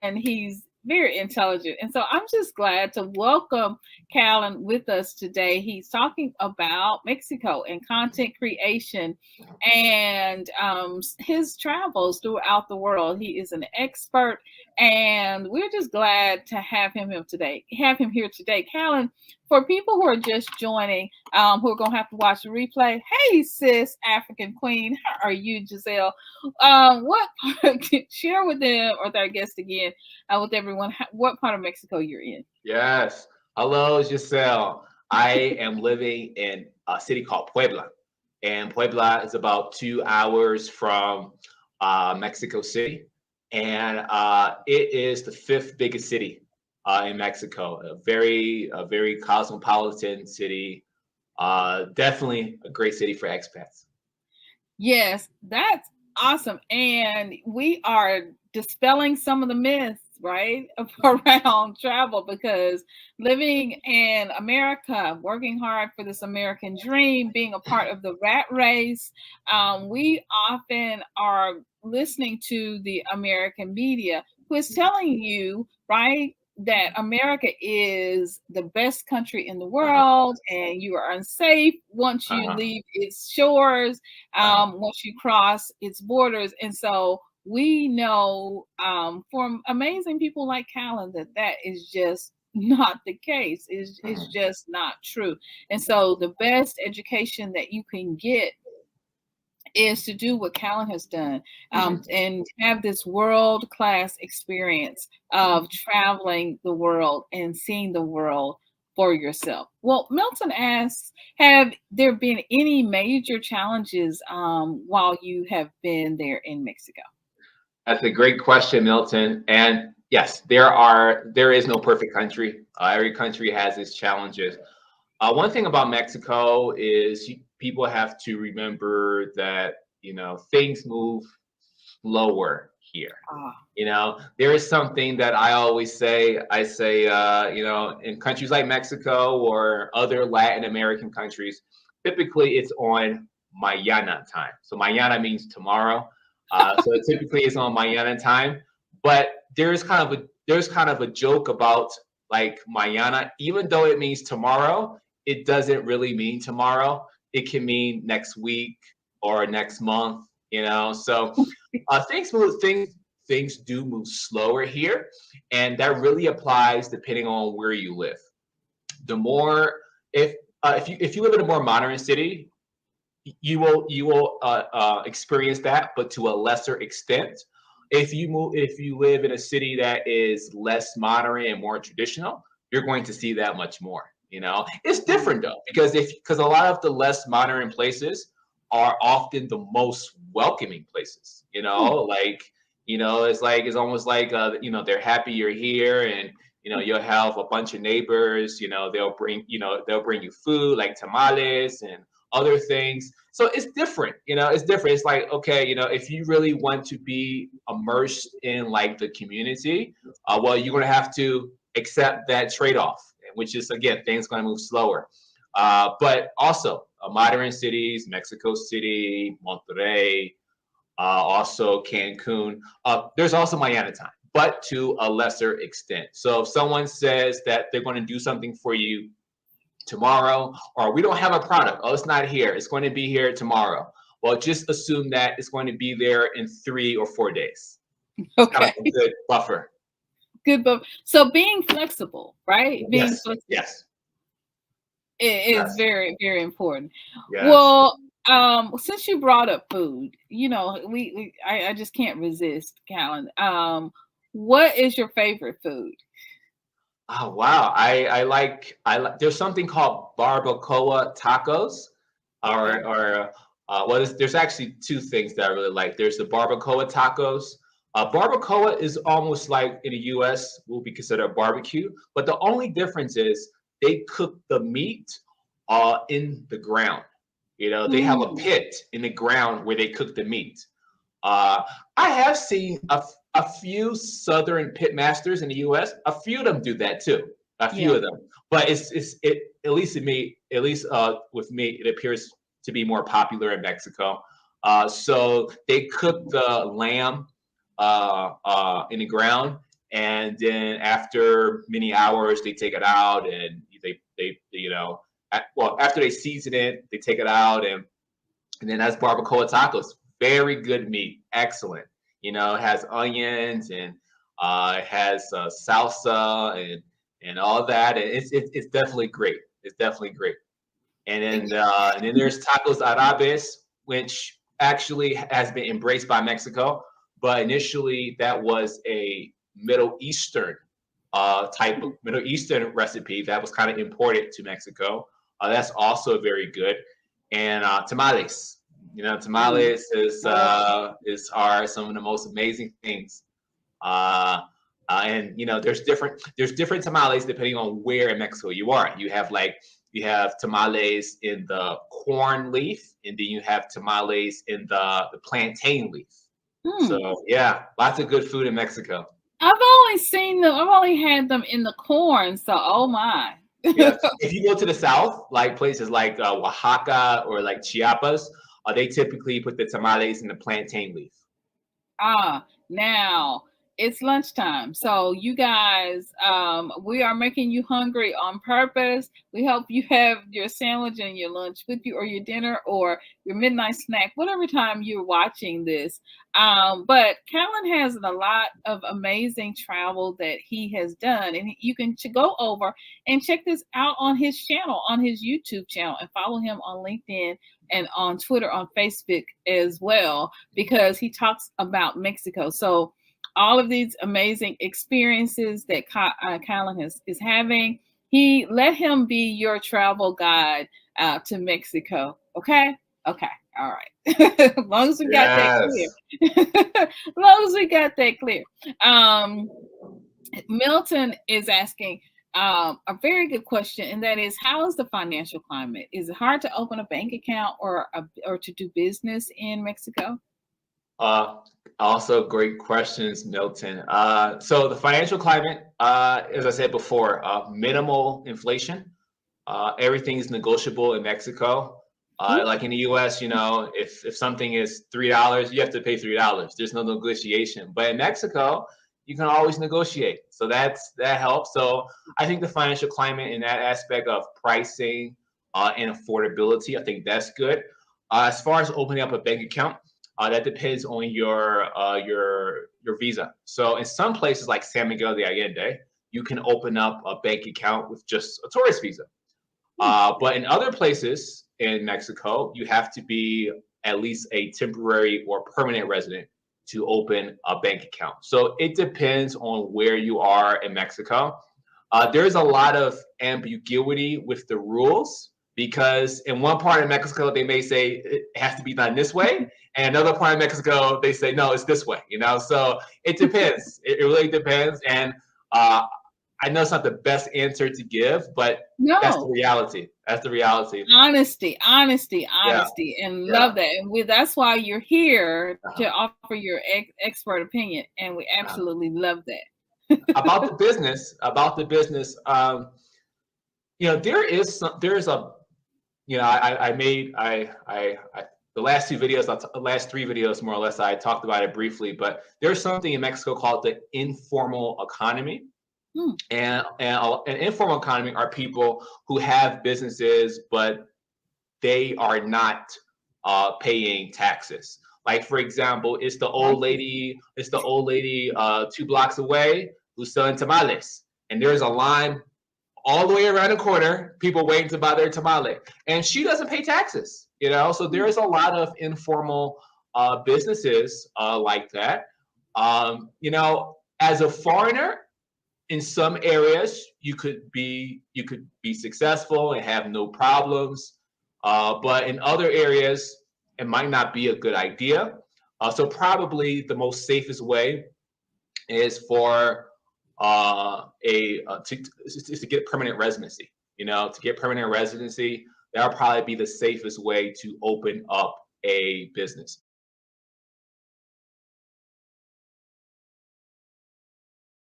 and he's very intelligent. And so I'm just glad to welcome Callan with us today. He's talking about Mexico and content creation and his travels throughout the world. He is an expert, and we're just glad to have him here today. Have him here today, Callan. For people who are just joining, who are gonna have to watch the replay. Hey, sis, African Queen, how are you, Giselle? What share with them or their guest again, with everyone, what part of Mexico you're in? Yes. Hello, Giselle. I am living in a city called Puebla, and Puebla is about 2 hours from Mexico City, and it is the fifth biggest city in Mexico. A very cosmopolitan city. Definitely a great city for expats. Yes, that's awesome. And we are dispelling some of the myths, right, around travel because living in America, working hard for this American dream, being a part of the rat race, we often are listening to the American media who is telling you, right, that America is the best country in the Uh-huh. world and you are unsafe once you Uh-huh. leave its shores, Uh-huh. once you cross its borders. And so we know from amazing people like Callan that that is just not the case. It's Mhm. just not true. And so the best education that you can get is to do what Callan has done, Mhm. and have this world class experience of traveling the world and seeing the world for yourself. Well, Milton asks, have there been any major challenges while you have been there in Mexico? That's a great question, Milton. And yes, there is no perfect country. Every country has its challenges. One thing about Mexico is people have to remember that things move slower here. Ah, There is something that I always say. I say, in countries like Mexico or other Latin American countries, typically it's on mañana time. So mañana means tomorrow. So it typically is on mañana time. But there's kind of a joke about like mañana, even though it means tomorrow, it doesn't really mean tomorrow. It can mean next week or next month. So things do move slower here, and that really applies depending on where you live. The more if you live in a more modern city, you will experience that, but to a lesser extent. If you live in a city that is less modern and more traditional, you're going to see that much more. It's ah, different though, because a lot of the less modern places are often the most welcoming places. hmm, It's almost like they're happy you're here, and you'll have a bunch of neighbors. They'll bring you food like tamales and other things. So it's different. It's different. It's like, okay, if you really want to be immersed in like the community, well, you're going to have to accept that trade-off, which is, again, things going to move slower. But also modern cities, Mexico City, Monterrey, also Cancun. There's also Miami time, but to a lesser extent. So if someone says that they're going to do something for you tomorrow, or we don't have a product, oh, it's not here, it's going to be here tomorrow. Well, just assume that it's going to be there in 3 or 4 days. It's kind of okay. a good buffer. Good, but so being flexible, right? Being Yes, flexible yes, is yes, very, very important. yes. Well, since you brought up food, I just can't resist, Callan. What is your favorite food? Oh wow, I like there's something called barbacoa tacos, Okay. there's actually two things that I really like. There's the barbacoa tacos. Barbacoa is almost like in the U.S. will be considered a barbecue, but the only difference is they cook the meat in the ground. They have a Mm, pit in the ground where they cook the meat. Uh, I have seen a few Southern pit masters in the U.S. A few of them do that too. A few yeah. of them, but at least with me, it appears to be more popular in Mexico. So they cook the lamb in the ground, and then after many hours, they take it out and they well, after they season it, they take it out, and then that's barbacoa tacos. Very good meat, excellent. It has onions and it has salsa and all that. And it's definitely great. It's definitely great. And then there's tacos árabes, which actually has been embraced by Mexico, but initially that was a Middle Eastern type of Middle Eastern recipe that was kind of imported to Mexico. That's also very good. And tamales. Tamales are some of the most amazing things. And there's different tamales depending on where in Mexico you are. You have tamales in the corn leaf, and then you have tamales in the plantain leaf. So yeah, lots of good food in Mexico. I've only seen them. I've only had them in the corn. So, oh my. Yeah. If you go to the south, like places like Oaxaca or like Chiapas, they typically put the tamales in the plantain leaf. Now it's lunchtime. So you guys, we are making you hungry on purpose. We hope you have your sandwich and your lunch with you, or your dinner, or your midnight snack, whatever time you're watching this. But Callan has a lot of amazing travel that he has done, and you can go over and check this out on his channel, on his YouTube channel, and follow him on LinkedIn and on Twitter, on Facebook as well, because he talks about Mexico. So all of these amazing experiences that Callan is having, let him be your travel guide to Mexico. Okay. All right. As long as we got that clear. As long as we got that clear. Milton is asking a very good question, and that is, how is the financial climate? Is it hard to open a bank account or to do business in Mexico? Also great questions, Milton. So the financial climate, as I said before, minimal inflation. Everything is negotiable in Mexico. Like in the US, if something is $3, you have to pay $3. There's no negotiation. But in Mexico, you can always negotiate. So that helps. So I think the financial climate in that aspect of pricing and affordability, I think that's good. As far as opening up a bank account, that depends on your visa. So in some places like San Miguel de Allende, you can open up a bank account with just a tourist visa. But in other places in Mexico, you have to be at least a temporary or permanent resident to open a bank account. So it depends on where you are in Mexico. There's a lot of ambiguity with the rules, because in one part of Mexico, they may say it has to be done this way. And another part of Mexico, they say, no, it's this way, So it depends. It really depends. And I know it's not the best answer to give, but that's the reality. That's the reality. Honesty, and love that. And that's why you're here to offer your expert opinion. And we absolutely love that. About the business, the last three videos, more or less, I talked about it briefly, but there's something in Mexico called the informal economy. And an informal economy are people who have businesses, but they are not paying taxes. Like, for example, it's the old lady 2 blocks away who's selling tamales, and there's a line all the way around the corner, people waiting to buy their tamale, and she doesn't pay taxes. So there is a lot of informal businesses like that. As a foreigner, in some areas you could be successful and have no problems, but in other areas it might not be a good idea. So probably the most safest way is for to get permanent residency. To get permanent residency, that'll probably be the safest way to open up a business.